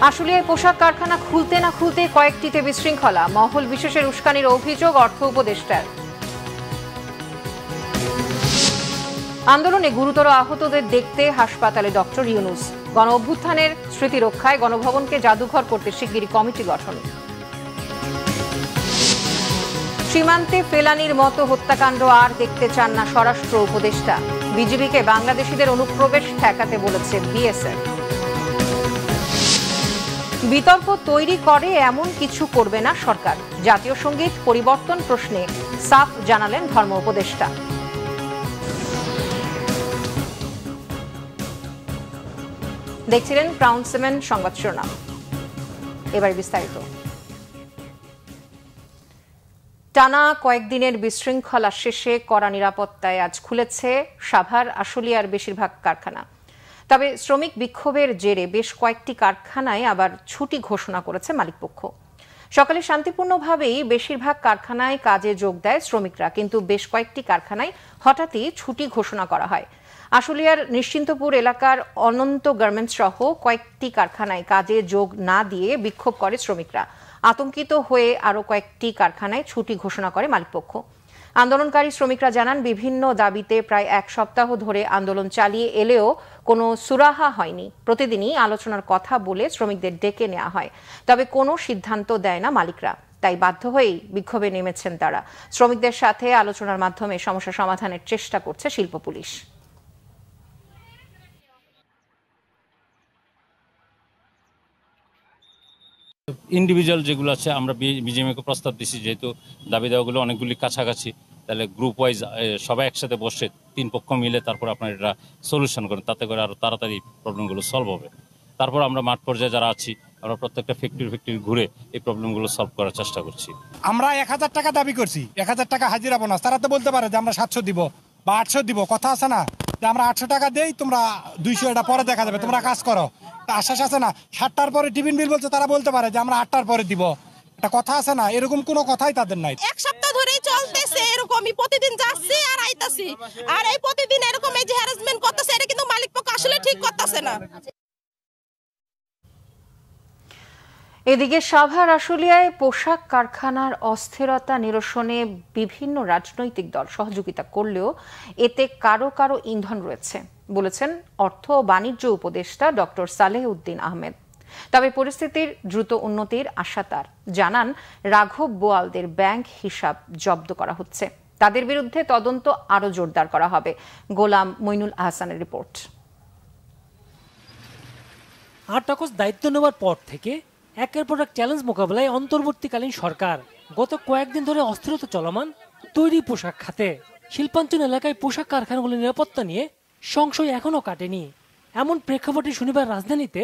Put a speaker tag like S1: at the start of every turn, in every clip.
S1: আশুলিয়ায় পোশাক কারখানা খুলতে না খুলতে কয়েকটিতে বিশৃঙ্খলা, মহল বিশেষের উস্কানির অভিযোগ অর্থ উপদেষ্টার। আন্দোলনে গুরুতর আহতদের দেখতে হাসপাতালে ডক্টর ইউনুস। গণ অভ্যুত্থানের স্মৃতি রক্ষায় গণভবনকে জাদুঘর করতে শিগগিরই কমিটি গঠন। সীমান্তে ফেলানির মতো হত্যাকাণ্ড আর দেখতে চান না স্বরাষ্ট্র উপদেষ্টা। বিজিবিকে বাংলাদেশিদের অনুপ্রবেশ ঠেকাতে বলেছে বিএসএফ। বিতর্ক তৈরি করে এমন কিছু করবে না সরকার। জাতীয় সঙ্গীত পরিবর্তন প্রশ্নে সাফ জানালেন ধর্ম উপদেষ্টা। দেখছিলেন ক্রাউন 7 সংবাদ শিরোনাম। এবার বিস্তারিত। টানা কয়েকদিনের বিশৃঙ্খলা শেষে কড়া নিরাপত্তায় আজ খুলেছে সাভার আশুলিয়ার বেশিরভাগ কারখানা। তবে শ্রমিক বিক্ষোভের জেরে বেশ কয়েকটি কারখানায় আবার ছুটি ঘোষণা করেছে মালিকপক্ষ। সকালে শান্তিপূর্ণভাবেই বেশিরভাগ কারখানায় কাজে যোগ দেয় শ্রমিকরা, কিন্তু বেশ কয়েকটি কারখানায় হঠাৎই ছুটি ঘোষণা করা হয়। আশুলিয়ার নিশ্চিন্তপুর এলাকার অনন্ত গার্মেন্টস সহ কয়েকটি কারখানায় কাজে যোগ না দিয়ে বিক্ষোভ করে শ্রমিকরা। আতঙ্কিত হয়ে আরও কয়েকটি কারখানায় ছুটি ঘোষণা করে মালিকপক্ষ। আন্দোলনকারী শ্রমিকরা জানান, বিভিন্ন দাবিতে প্রায় এক সপ্তাহ ধরে আন্দোলন চালিয়ে এলেও কোনো সুরাহা হয়নি। প্রতিদিনই আলোচনার কথা বলে শ্রমিকদের ডেকে নেওয়া হয়, তবে কোনো সিদ্ধান্ত দেয় না মালিকরা। তাই বাধ্য হয়েই বিক্ষোভে নেমেছেন তারা। শ্রমিকদের সাথে আলোচনার মাধ্যমে সমস্যা সমাধানের চেষ্টা করছে শিল্প পুলিশ।
S2: ইন্ডিভিজুয়াল যেগুলো আছে আমরা বিজিএমকে প্রস্তাব দিচ্ছি, যেহেতু দাবি দেওয়াগুলো অনেকগুলি কাছাকাছি, তাহলে গ্রুপ ওয়াইজ সবাই একসাথে বসে 3 পক্ষ মিলে তারপর আপনার এটা সলিউশন করেন, তাতে করে আরো তাড়াতাড়ি প্রবলেমগুলো সলভ হবে। তারপর আমরা মাঠ পর্যায়ে যারা আছি আমরা প্রত্যেকটা ফ্যাক্টরি ঘুরে এই প্রবলেমগুলো সলভ করার চেষ্টা করছি।
S3: আমরা 1000 টাকা দাবি করছি, 1000 টাকা হাজিরা বোনাস। তারা তো বলতে পারে যে আমরা 700 দিব বা 800 দিব, কথা আছে না যে আমরা 800 টাকা দেই, তোমরা 200 এটা পরে দেখা যাবে, তোমরা কাজ করো। আশ্বাস আছে না 7টার পরে টিফিন বিল বলছে, তারা বলতে পারে যে আমরা 8টার পরে দিব, এটা কথা আছে না। এরকম কোনো কথাই তাদের নাই।
S4: এক সপ্তাহ ধরেই চলতেছে এরকমই, প্রতিদিন যাচ্ছি আর আইতাছি, আর এই প্রতিদিন এরকম এই যে হ্যারাসমেন্ট করতেছে, এটা কিন্তু মালিক পক্ষ আসলে ঠিক করতেছে না।
S1: এদিকে সাভার আশুলিয়ায় পোশাক কারখানার অস্থিরতা নিরসনে বিভিন্ন রাজনৈতিক দল সহযোগিতা করলেও এতে কারো কারো ইন্ধন রয়েছে বলেছেন অর্থ ও বাণিজ্য উপদেষ্টা ডক্টর সালেহ উদ্দিন আহমেদ। তবে পরিস্থিতির দ্রুত উন্নতির আশা তার। জানান, রাঘব বোয়ালদের ব্যাংক হিসাব জব্দ করা হচ্ছে, তাদের বিরুদ্ধে তদন্ত আরো জোরদার করা হবে। গোলাম মইনুল আহসানের রিপোর্ট।
S5: 8 আগস্ট দায়িত্ব নেওয়ার পর থেকে একের পর এক চ্যালেঞ্জ মোকাবেলায় অন্তর্বর্তীকালীন সরকার। গত কয়েকদিন ধরে অস্থিরতা চলমান তৈরি পোশাক খাতে। শিল্পাঞ্চল এলাকায় পোশাক কারখানাগুলোর নিরাপত্তা নিয়ে সংশয় এখনও কাটেনি। এমন প্রেক্ষাপটে শনিবার রাজধানীতে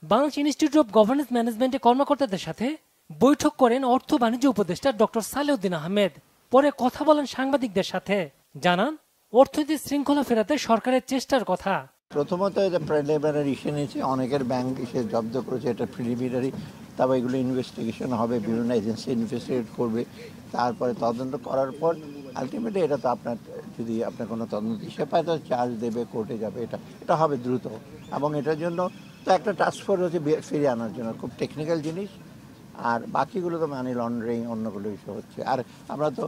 S5: বাংলাদেশ ইনস্টিটিউট অব গভর্নেন্স ম্যানেজমেন্টের কর্মকর্তাদের সাথে বৈঠক করেন অর্থ বাণিজ্য উপদেষ্টা ডক্টর সালেহ উদ্দিন আহমেদ। পরে কথা বলেন সাংবাদিকদের সাথে। জানান, অর্থনৈতিক শৃঙ্খলা ফেরাতে সরকারের চেষ্টার কথা।
S6: প্রথমত এটা প্রিলিমিনারি ইস্যু নিয়েছে, অনেকের ব্যাংক এসে জব্দ করেছে, এটা প্রিলিমিনারি। তারপর এগুলো ইনভেস্টিগেশন হবে, বিভিন্ন এজেন্সি ইনভেস্টিগেট করবে, তারপরে তদন্ত করার পর আলটিমেটলি এটা তো আপনার যদি আপনার কোনো তদন্ত হিসেবে পায় তো চার্জ দেবে, কোর্টে যাবে, এটা হবে দ্রুত। এবং এটার জন্য তো একটা টাস্কফোর্স হচ্ছে ফিরিয়ে আনার জন্য, খুব টেকনিক্যাল জিনিস। আর বাকিগুলো তো মানি লন্ডারিং অন্যগুলো ইস্যু হচ্ছে। আর আমরা তো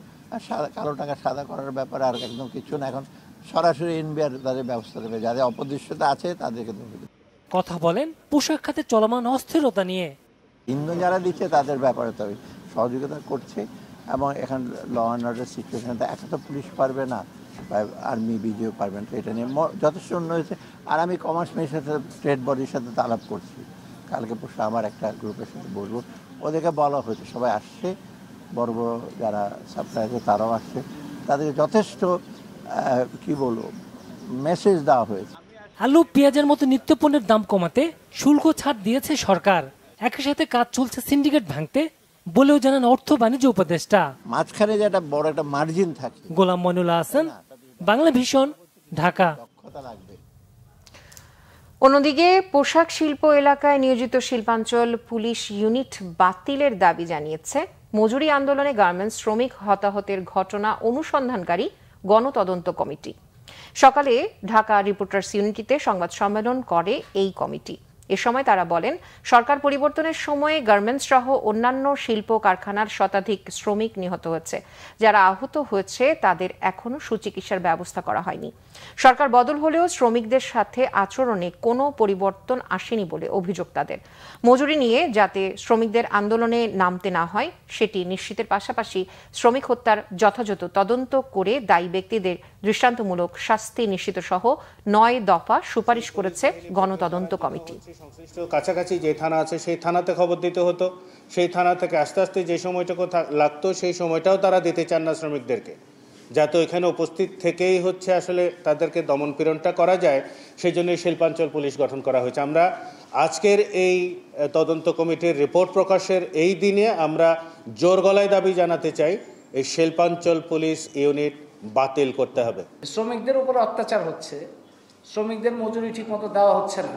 S6: কালো টাকা সাদা করার ব্যাপারে আর একদম কিছু না, এখন সরাসরি এনবিআর তাদের ব্যবস্থা দেবে, যাদের অপদৃশ্যতা আছে তাদেরকে দেবে।
S5: কথা বলেন পোশাক খাতে চলমান অস্থিরতা নিয়ে।
S6: ইন্ধন যারা দিচ্ছে তাদের ব্যাপারে তবে সহযোগিতা করছে। এবং এখন ল অ্যান্ড অর্ডার সিচুয়েশনটা একা তো পুলিশ পারবে না, আর্মি বিজিও পারবে না, এটা নিয়ে যথেষ্ট উন্নত হয়েছে। আর আমি কমার্স মিনিস্ট্রির সাথে ট্রেড বডির সাথে আলাপ করছি, কালকে পরশু আমার একটা গ্রুপের সাথে বলবো, ওদেরকে বলা হয়েছে সবাই আসছে, বড় বড় যারা সাপ্লাই আছে তারাও আসছে, তাদেরকে যথেষ্ট কি বলবো মেসেজ দেওয়া হয়েছে।
S5: আলু পেঁয়াজের মতো নিত্যপণ্যের দাম কমাতে শুল্ক ছাড় দিয়েছে সরকার। একই সাথে কাজ চলছে সিন্ডিকেট ভাঙতে বলেও জানান অর্থ বাণিজ্য উপদেষ্টা।
S6: মাঝখানে যে একটা বড় একটা মার্জিন থাকে।
S5: গোলাম মইনুল আহসান, বাংলা ভিশন, ঢাকা।
S1: অন্যদিকে পোশাক শিল্প এলাকায় নিয়োজিত শিল্পাঞ্চল পুলিশ ইউনিট বাতিলের দাবি জানিয়েছে মজুরি আন্দোলনে গার্মেন্টস শ্রমিক হতাহতের ঘটনা অনুসন্ধানকারী গণতদন্ত কমিটি। সকালে ঢাকা রিপোর্টার্স ইউনিটিতে সংবাদ সম্মেলন করে এই কমিটি। এ সময় তারা বলেন, সরকার পরিবর্তনের সময়ে গার্মেন্টস সহ অন্যান্য শিল্প কারখানার শতাধিক শ্রমিক নিহত হয়েছে। যারা আহত হয়েছে তাদের এখনো সুচিকিৎসার ব্যবস্থা করা হয়নি। সরকার বদল হলেও শ্রমিকদের সাথে আচরণে কোনো পরিবর্তন আসেনি বলে অভিযোগ তাদের। মজুরি নিয়ে যাতে শ্রমিকদের আন্দোলনে নামতে না হয় সেটি নিশ্চিতের পাশাপাশি শ্রমিক হত্যার যথাযথ তদন্ত করে দায়ী ব্যক্তিদের দৃষ্টান্তমূলক শাস্তি নিশ্চিত সহ 9 দফা সুপারিশ করেছে গণতদন্ত কমিটি।
S7: সংশ্লিষ্ট কাছাকাছি যে থানা আছে সেই থানাতে খবর দিতে হতো, সেই থানা থেকে আস্তে আস্তে যে সময়টুকু লাগতো সেই সময়টাও তারা দিতে চান না শ্রমিকদেরকে, যাতে ওইখানে উপস্থিত থেকেই হচ্ছে আসলে তাদেরকে দমন পীড়নটা করা যায়। সেই জন্য শিল্পাঞ্চল পুলিশ গঠন করা হয়েছে। আমরা আজকের এই তদন্ত কমিটির রিপোর্ট প্রকাশের এই দিনে আমরা জোর গলায় দাবি জানাতে চাই, এই শিল্পাঞ্চল পুলিশ ইউনিট বাতিল করতে হবে।
S8: শ্রমিকদের উপর অত্যাচার হচ্ছে, শ্রমিকদের মজুরি ঠিকমতো দেওয়া হচ্ছে না,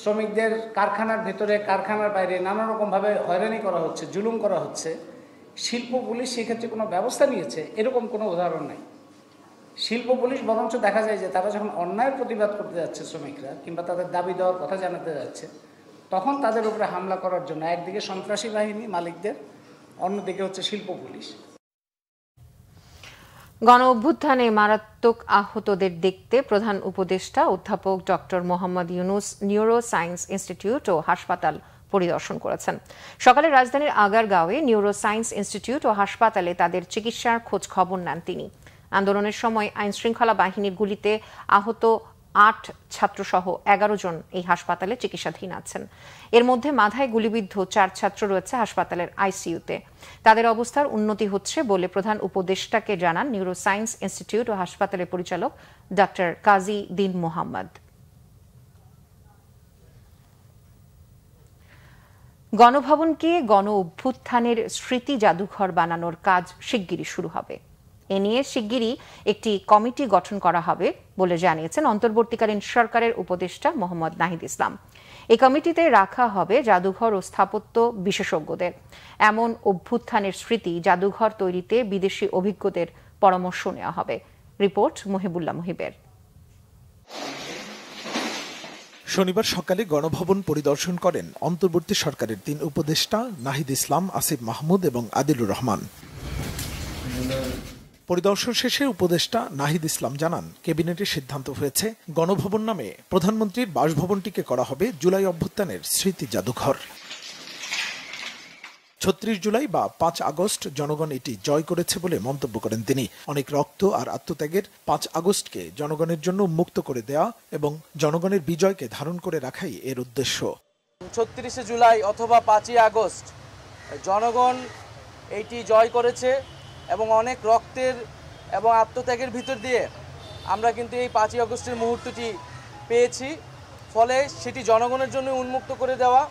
S8: শ্রমিকদের কারখানার ভেতরে কারখানার বাইরে নানা রকমভাবে হয়রানি করা হচ্ছে, জুলুম করা হচ্ছে। শিল্প পুলিশ সেক্ষেত্রে কোনো ব্যবস্থা নিয়েছে এরকম কোনো উদাহরণ নাই। শিল্প পুলিশ বরঞ্চ দেখা যায় যে তারা যখন অন্যায়ের প্রতিবাদ করতে যাচ্ছে শ্রমিকরা কিংবা তাদের দাবি দেওয়ার কথা জানাতে যাচ্ছে, তখন তাদের উপরে হামলা করার জন্য একদিকে সন্ত্রাসী বাহিনী মালিকদের, অন্যদিকে হচ্ছে শিল্প পুলিশ।
S1: গণ অভ্যুত্থানে মারাত্মক আহতদের দেখতে প্রধান উপদেষ্টা অধ্যাপক doctor Mohammad Yunus neuro science institute ও হাসপাতাল পরিদর্শন করেছেন। সকালে রাজধানীর আগারগাঁওয়ে নিউরো সায়েন্স ইনস্টিটিউট ও হাসপাতালে তাদের চিকিৎসার খোঁজ খবর নেন তিনি। আন্দোলনের সময় আইনশৃঙ্খলা বাহিনীর গুলিতে আহত 8 ছাত্রসহ 11 জন এই হাসপাতালে চিকিৎসাধীন আছেন। এর মধ্যে মাথায় গুলিবিদ্ধ 4 ছাত্র রয়েছে হাসপাতালের আইসিইউতে। তাদের অবস্থার উন্নতি হচ্ছে বলে প্রধান উপদেষ্টাকে জানান নিউরো সায়েন্স ইনস্টিটিউট ও হাসপাতালের পরিচালক ডক্টর কাজী দীন মোহাম্মদ। গণভবনকে গণ অভ্যুত্থানের স্মৃতি জাদুঘর বানানোর কাজ শিগগিরই শুরু হবে। এ নিয়ে শিগগিরই একটি কমিটি গঠন করা হবে বলে জানিয়েছেন অন্তর্বর্তীকালীন সরকারের উপদেষ্টা মোহাম্মদ নাহিদ ইসলাম। এই কমিটিতে রাখা হবে জাদুঘর ও স্থাপত্য বিশেষজ্ঞদের। এমন অভ্যুত্থানের স্মৃতি জাদুঘর তৈরিতে বিদেশি অভিজ্ঞদের পরামর্শ নেওয়া হবে। রিপোর্ট মহিবুল্লাহ মুহিবের।
S9: শনিবার সকালে গণভবন পরিদর্শন করেন অন্তর্বর্তী সরকারের 3 উপদেষ্টা নাহিদ ইসলাম, আসিফ মাহমুদ এবং আদিলুর রহমান। পরিদর্শন শেষে উপদেষ্টা নাহিদ ইসলাম জানান, ক্যাবিনেটের সিদ্ধান্ত হয়েছে গণভবন নামে প্রধানমন্ত্রীর বাসভবনটিকে করা হবে জুলাই অভ্যুত্থানের স্মৃতি জাদুঘর। 36 জুলাই বা 5 আগস্ট জনগণ এটি জয় করেছে বলে মন্তব্য করেন তিনি। অনেক রক্ত আর আত্মত্যাগের 5 আগস্টকে জনগণের জন্য মুক্ত করে দেয়া এবং জনগণের বিজয়কে ধারণ করে রাখাই এর উদ্দেশ্য।
S10: 36 জুলাই অথবা 5 আগস্ট জনগণ এইটি জয় করেছে এবং অনেক রক্তের এবং আত্মত্যাগের ভিতর দিয়ে আমরা কিন্তু এই 5 আগস্টের মুহূর্তটি পেয়েছি। ফলে সেটি জনগণের জন্য উন্মুক্ত করে দেওয়া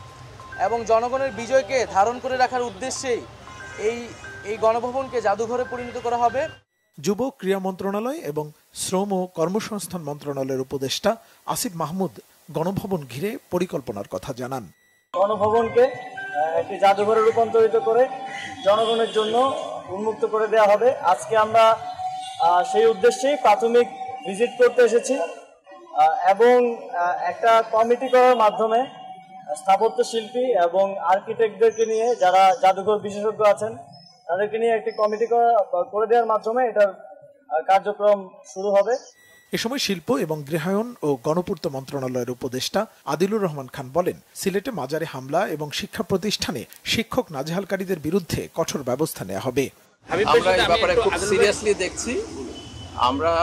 S10: এবং জনগণের বিজয়কে ধারণ করে রাখার উদ্দেশ্যেই এই গণভবনকে জাদুঘরে পরিণত করা হবে।
S9: যুব ক্রীড়া মন্ত্রণালয় এবং শ্রম ও কর্মসংস্থান মন্ত্রণালয়ের উপদেষ্টা আসিফ মাহমুদ গণভবন ঘিরে পরিকল্পনার কথা জানান।
S11: গণভবনকে একটি জাদুঘরে রূপান্তরিত করে জনগণের জন্য উন্মুক্ত করে দেওয়া হবে। আজকে আমরা সেই উদ্দেশ্যেই প্রাথমিক ভিজিট করতে এসেছি এবং একটা কমিটি করার মাধ্যমে স্থাপত্য শিল্পী এবং আর্কিটেক্টদেরকে নিয়ে, যারা জাদুঘর বিশেষজ্ঞ আছেন, তাদেরকে নিয়ে একটি কমিটি করে দেওয়ার মাধ্যমে এটার কার্যক্রম শুরু হবে।
S9: এ সময় শিল্প এবং গৃহায়ন ও গণপূর্ত মন্ত্রণালয়ের উপদেষ্টা আদিলুর রহমান খান বলেন, সিলেটে মাজারে হামলা এবং শিক্ষা প্রতিষ্ঠানে শিক্ষক নাজেহালকারীদের বিরুদ্ধে কঠোর ব্যবস্থা নেওয়া হবে।
S12: আমরা এই ব্যাপারে খুব সিরিয়াসলি দেখছি। আমরা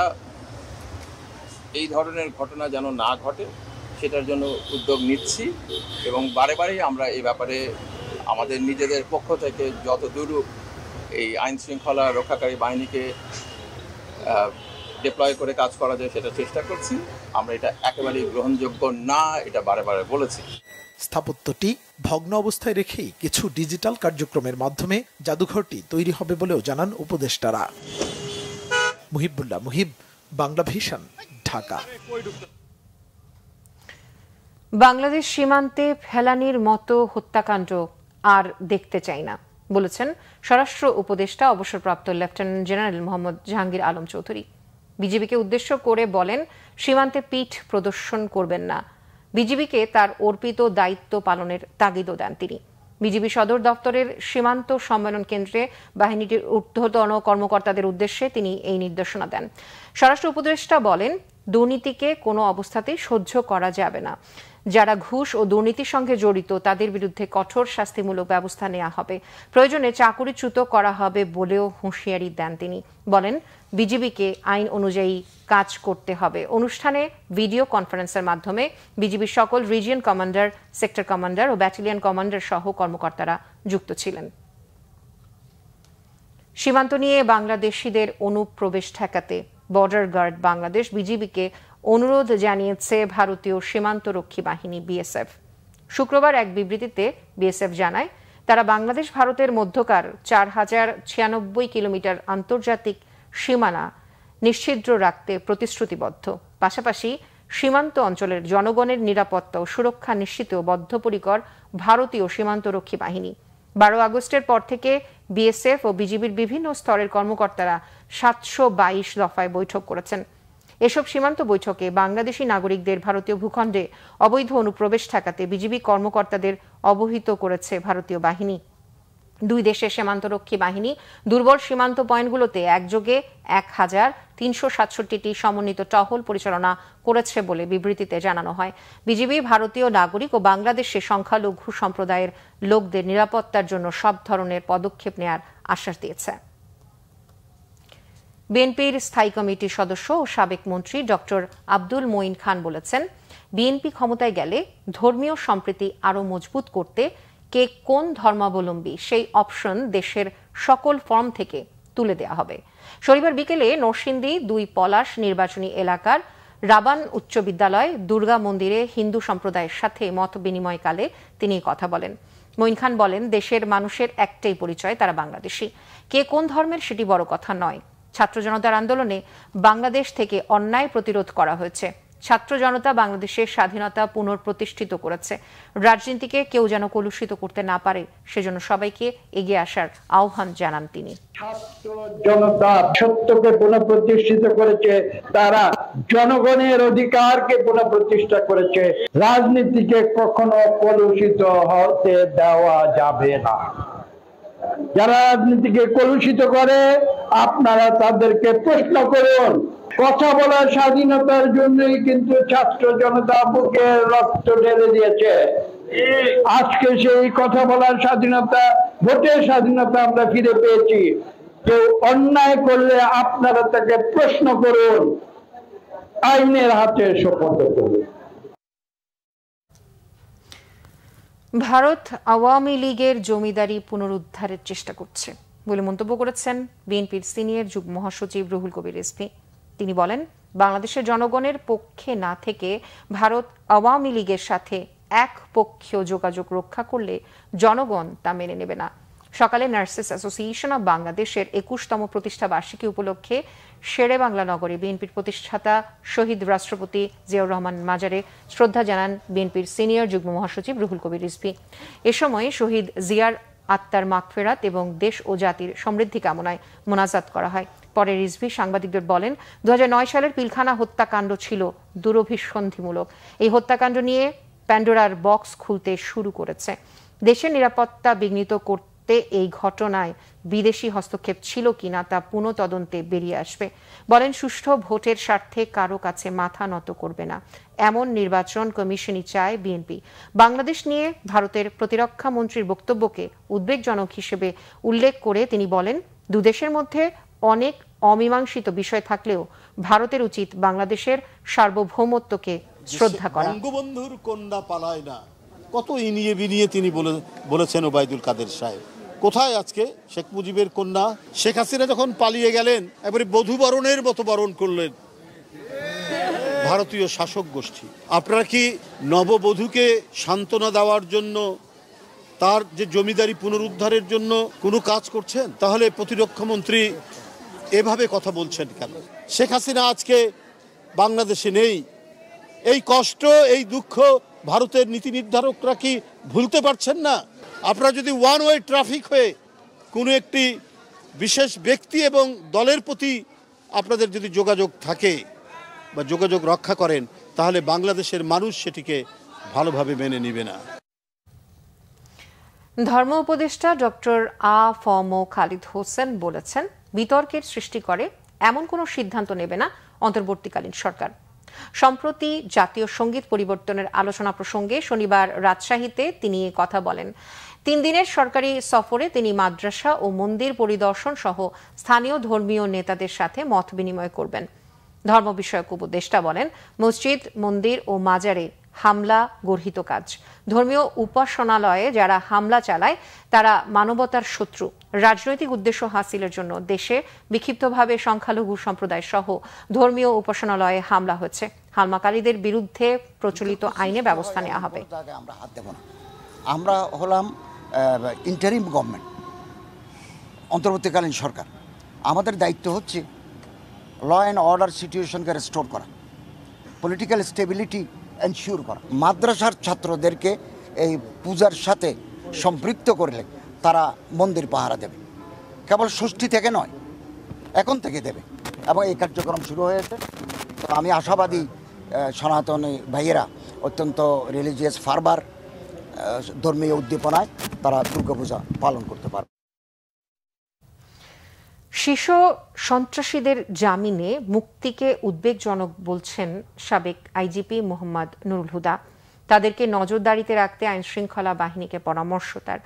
S12: এই ধরনের ঘটনা যেন না ঘটে সেটার জন্য উদ্যোগ নিচ্ছি এবং বারে বারেই আমরা এই ব্যাপারে আমাদের নিজেদের পক্ষ থেকে যতদূর এই আইন শৃঙ্খলা রক্ষাকারী বাহিনীকে ডিপ্লয় করে কাজ করা যায় সেটা চেষ্টা করছি। আমরা এটা একেবারেই গ্রহণযোগ্য না, এটা বারে বারে বলেছি।
S9: স্থাপত্যটি ভগ্ন অবস্থায় রেখেই কিছু ডিজিটাল কার্যক্রমের মাধ্যমে জাদুঘরটি তৈরি হবে বলেও জানান উপদেষ্টারা। মুহিবুল্লাহ মুহিব, বাংলা ভিশন, ঢাকা।
S1: বাংলাদেশ সীমান্তে ফেলানির মতো হত্যাকাণ্ড আর দেখতে চাই না বলেছেন স্বরাষ্ট্র উপদেষ্টা অবসরপ্রাপ্ত লেফটেন্যান্ট জেনারেল মোহাম্মদ জাহাঙ্গীর আলম চৌধুরী। বিজেপিকে উদ্দেশ্য করে বলেন, সীমান্তে পিঠ প্রদর্শন করবেন না, বিজিবিকে তার অর্পিত দায়িত্ব পালনের তাগিদও দেন তিনি। বিজিবি সদর দপ্তরের সীমান্ত সম্মেলন কেন্দ্রে বাহিনীটির ঊর্ধ্বতন কর্মকর্তাদের উদ্দেশ্যে তিনি এই নির্দেশনা দেন। স্বরাষ্ট্র উপদেষ্টা বলেন, দুর্নীতিকে কোনো অবস্থাতেই সহ্য করা যাবে না। যারা ঘুষ ও দুর্নীতির সঙ্গে জড়িত তাদের বিরুদ্ধে কঠোর শাস্তিমূলক ব্যবস্থা নেওয়া হবে, প্রয়োজনে চাকুরিচ্যুত করা হবে বলেও হুঁশিয়ারি দেন তিনি। বলেন, বিজিবিকে আইন অনুযায়ী কাজ করতে হবে। অনুষ্ঠানে ভিডিও কনফারেন্সের মাধ্যমে বিজিবির সকল রিজিয়ন কমান্ডার, সেক্টর কমান্ডার ও ব্যাটালিয়ন কমান্ডার সহ কর্মকর্তারা যুক্ত ছিলেন। সীমান্ত নিয়ে বাংলাদেশিদের অনুপ্রবেশ ঠেকাতে বর্ডার গার্ড বাংলাদেশ বিজিবিকে অনুরোধ জানিয়েছে ভারতীয় সীমান্তরক্ষী বাহিনী বিএসএফ। শুক্রবার এক বিবৃতিতে বিএসএফ জানায়, তারা বাংলাদেশ ভারতের মধ্যকার 4096 কিলোমিটার আন্তর্জাতিক সীমানা নিশ্ছিদ্র রাখতে প্রতিশ্রুতিবদ্ধ। পাশাপাশি সীমান্ত অঞ্চলের জনগণের নিরাপত্তা ও সুরক্ষা নিশ্চিতেও বদ্ধপরিকর ভারতীয় সীমান্তরক্ষী বাহিনী। 12 আগস্টের পর থেকে বিএসএফ ও বিজিবির বিভিন্ন স্তরের কর্মকর্তারা 722 দফায় বৈঠক করেছেন। এসব সীমান্ত বৈঠকে বাংলাদেশি নাগরিকদের ভারতীয় ভূখণ্ডে অবৈধ অনুপ্রবেশ ঠেকাতে বিজিবি কর্মকর্তাদের অবহিত করেছে ভারতীয় বাহিনী। দুই দেশের সীমান্তরক্ষী বাহিনী দুর্বল সীমান্ত পয়েন্টগুলোতে একযোগে 1367টি সমন্বিত টহল পরিচালনা করেছে বলে বিবৃতিতে জানানো হয়। বিজিবি ভারতীয় নাগরিক ও বাংলাদেশের সংখ্যালঘু সম্প্রদায়ের লোকদের নিরাপত্তার জন্য সব ধরনের পদক্ষেপ নেওয়ার আশ্বাস দিয়েছে। বিএনপির স্থায়ী কমিটির সদস্য ও সাবেক মন্ত্রী ডক্টর আব্দুল মঈন খান বলেছেন, বিএনপি ক্ষমতায় গেলে ধর্মীয় সম্প্রীতি আরও মজবুত করতে কে কোন ধর্মাবলম্বী সেই অপশন দেশের সকল ফর্ম থেকে তুলে দেওয়া হবে। শনিবার বিকেলে নরসিংদী 2 পলাশ নির্বাচনী এলাকার রাবান উচ্চ বিদ্যালয় দুর্গা মন্দিরে হিন্দু সম্প্রদায়ের সাথে মত বিনিময়কালে তিনি কথা বলেন। মঈন খান বলেন, দেশের মানুষের একটাই পরিচয়, তারা বাংলাদেশি। কে কোন ধর্মের সেটি বড় কথা নয়। ছাত্র জনতার আন্দোলনে বাংলাদেশ থেকে অন্যায় প্রতিরোধ করা হয়েছে। ছাত্র জনতা বাংলাদেশের স্বাধীনতা পুনঃপ্রতিষ্ঠিত করেছে। রাজনীতিকে কেউ যেন কলুষিত করতে না পারে, সেজন্য সবাইকে এগিয়ে আসার আহ্বান জানান তিনি।
S13: ছাত্র জনতা সত্যকে পুনঃপ্রতিষ্ঠিত করেছে, তারা জনগণের অধিকারকে পুনঃপ্রতিষ্ঠা করেছে। রাজনীতিকে কখনো কলুষিত হতে দেওয়া যাবে না। যারা রাজনীতিকে কলুষিত করে আপনারা তাদেরকে প্রশ্ন করুন। কথা বলার স্বাধীনতার জন্যই কিন্তু ছাত্র জনতা বুকে রক্ত ঢেলে দিয়েছে। আজকে সেই কথা বলার স্বাধীনতা, ভোটের স্বাধীনতা আমরা ফিরে পেয়েছি। কেউ অন্যায় করলে আপনারা তাকে প্রশ্ন করুন, আইনের হাতে সোপর্দ করুন।
S1: ভারত আওয়ামী লীগের জমিদারি পুনরুদ্ধারের চেষ্টা করছে বলে মন্তব্য করেছেন বিএনপির সিনিয়র যুগ্ম মহাসচিব রুহুল কবির রিজভী। তিনি বলেন, বাংলাদেশের জনগণের পক্ষে না থেকে ভারত আওয়ামী লীগের সাথে একপক্ষীয় যোগাযোগ রক্ষা করলে জনগণ তা মেনে নেবে না। সকালে নার্সেস অ্যাসোসিয়েশন অব বাংলাদেশের 21তম প্রতিষ্ঠা বার্ষিকী উপলক্ষে শেরে বাংলা নগরে বিএনপির প্রতিষ্ঠাতা শহীদ রাষ্ট্রপতি জিয়াউর রহমান মাজারে শ্রদ্ধা জানান বিএনপির সিনিয়র যুগ্ম মহাসচিব রুহুল কবির রিজভী। এ সময় শহীদ জিয়ার আত্মার মাগফিরাত এবং দেশ ও জাতির সমৃদ্ধি কামনায় মোনাজাত করা হয়। পরে রিজভী সাংবাদিকদের বলেন, 2009 সালের পিলখানা হত্যাকাণ্ড ছিল দুরভিসন্ধিমূলক। এই হত্যাকাণ্ড নিয়ে প্যান্ডোরার বক্স খুলতে শুরু করেছে। দেশের নিরাপত্তা বিঘ্নিত করতে এই ঘটনায় বিদেশি হস্তক্ষেপ ছিল কিনা তা পুনঃ তদন্তে বেরিয়ে আসবে। বলেন, সুষ্ঠু ভোটের স্বার্থে কারো কাছে মাথা নত করবে না, এমন নির্বাচন কমিশনই চায় বিএনপি। বাংলাদেশ নিয়ে ভারতের প্রতিরক্ষা মন্ত্রীর বক্তব্যকে উদ্বেগজনক হিসেবে উল্লেখ করে তিনি বলেন, দুদেশের মধ্যে অনেক অমীমাংসিত বিষয় থাকলেও ভারতের উচিত বাংলাদেশের সার্বভৌমত্বকে শ্রদ্ধা করা।
S14: বঙ্গবন্ধুর কন্যা পালায় না, কত ইনিয়ে বিনিয়ে তিনি বলেছেন ওবায়দুল কাদের সাহেব। কোথায় আজকে শেখ মুজিবের কন্যা? শেখ হাসিনা যখন পালিয়ে গেলেন, এবারে বধূবরণের মতো বরণ করলেন ভারতীয় শাসক গোষ্ঠী। আপনারা কি নববধূকে সান্ত্বনা দেওয়ার জন্য, তার যে জমিদারি পুনরুদ্ধারের জন্য কোনো কাজ করছেন? তাহলে প্রতিরক্ষা মন্ত্রী এভাবে কথা বলছেন কেন? শেখ হাসিনা আজকে বাংলাদেশে নেই। এই কষ্ট, এই দুঃখ ভারতের নীতি নির্ধারকরা কি ভুলতে পারছেন না? আপনারা যদি ওয়ান ওয়ে ট্রাফিক হয়ে কোনো একটি বিশেষ ব্যক্তি এবং দলের প্রতি আপনাদের যদি যোগাযোগ থাকে বা যোগাযোগ রক্ষা করেন, তাহলে বাংলাদেশের মানুষ সেটিকে ভালোভাবে মেনে নিবে না।
S1: ধর্ম উপদেষ্টা ডক্টর ফম খালিদ হোসেন বলেছেন, বিতর্কের সৃষ্টি করে এমন কোনো সিদ্ধান্ত নেবে না অন্তর্বর্তীকালীন সরকার। সম্প্রতি জাতীয় সঙ্গীত পরিবর্তনের আলোচনা প্রসঙ্গে শনিবার রাজশাহীতে তিনি কথা বলেন। 3 দিনের সরকারি সফরে তিনি মাদ্রাসা ও মন্দির পরিদর্শন সহ স্থানীয় ধর্মীয় নেতাদের সাথে মত বিনিময় করবেন। ধর্ম বিষয়ক উপদেষ্টা বলেন, মসজিদ, মন্দির ও মাজারে হামলা গর্হিত কাজ। ধর্মীয় উপাসনালয়ে যারা হামলা চালায় তারা মানবতার শত্রু। রাজনৈতিক উদ্দেশ্য হাসিলের জন্য দেশে বিক্ষিপ্তভাবে সংখ্যালঘু সম্প্রদায় সহ ধর্মীয় উপাসনালয়ে হামলা হয়েছে। হামলাকারীদের বিরুদ্ধে প্রচলিত আইনে ব্যবস্থা নেওয়া হবে।
S15: আমরা হাত দেব না। আমরা হলাম ইন্টারিম গভর্নমেন্ট, অন্তর্বর্তীকালীন সরকার। আমাদের দায়িত্ব হচ্ছে ল অ্যান্ড অর্ডার সিচুয়েশনকে রেস্টোর করা, পলিটিক্যাল স্টেবিলিটি এনশিওর করা। মাদ্রাসার ছাত্রদেরকে এই পূজার সাথে সম্পৃক্ত করলে তারা মন্দির পাহারা দেবে, কেবল ষষ্ঠী থেকে নয়, এখন থেকে দেবে, এবং এই কার্যক্রম শুরু হয়েছে। তো আমি আশাবাদী সনাতনী ভাইয়েরা অত্যন্ত রিলিজিয়াস ফারবার, ধর্মীয় উদ্দীপনায় তারা দুর্গাপূজা পালন করতে পারবে।
S1: শীর্ষ সন্ত্রাসীদের জামিনে মুক্তিকে উদ্বেগজনক বলছেন সাবেক আইজিপি মোহাম্মদ নুরুল হুদা। তাদেরকে নজরদারিতে রাখতে আইন শৃঙ্খলা বাহিনীকে পরামর্শ তার।